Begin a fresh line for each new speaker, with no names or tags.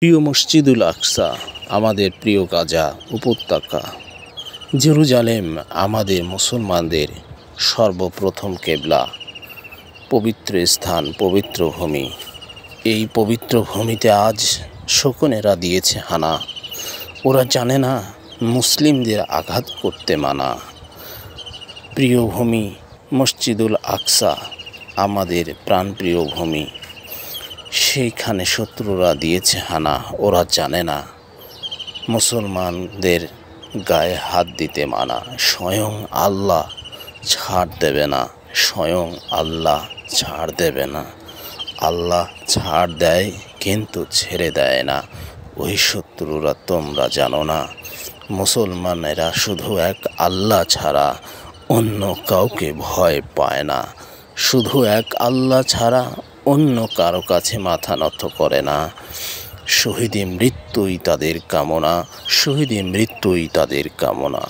প্রিয় মসজিদুল আকসা, আমাদের প্রিয় গাজা উপত্যকা, জেরুজালেম আমাদের মুসলমানদের সর্বপ্রথম কেবলা, পবিত্র স্থান, পবিত্র ভূমি। এই পবিত্র ভূমিতে আজ শকুনেরা দিয়েছে হানা। ওরা জানে না মুসলিমদের আঘাত করতে মানা। প্রিয় ভূমি মসজিদুল আকসা, আমাদের প্রাণপ্রিয় ভূমি, সেইখানে শত্রুরা দিয়েছে হানা। ওরা জানে না মুসলমানদের গায়ে হাত দিতে মানা। স্বয়ং আল্লাহ ছাড় দেবে না, স্বয়ং আল্লাহ ছাড় দেবে না। আল্লাহ ছাড় দেয় কিন্তু ছেড়ে দেয় না। ওই শত্রুরা তোমরা জানো না, মুসলমানেরা শুধু এক আল্লাহ ছাড়া অন্য কাউকে ভয় পায় না। শুধু এক আল্লাহ ছাড়া অন্য কারো কাছে মাথা নত করে না। শহীদে মৃত্যুই তাদের কামনা, শহীদে মৃত্যুই তাদের কামনা।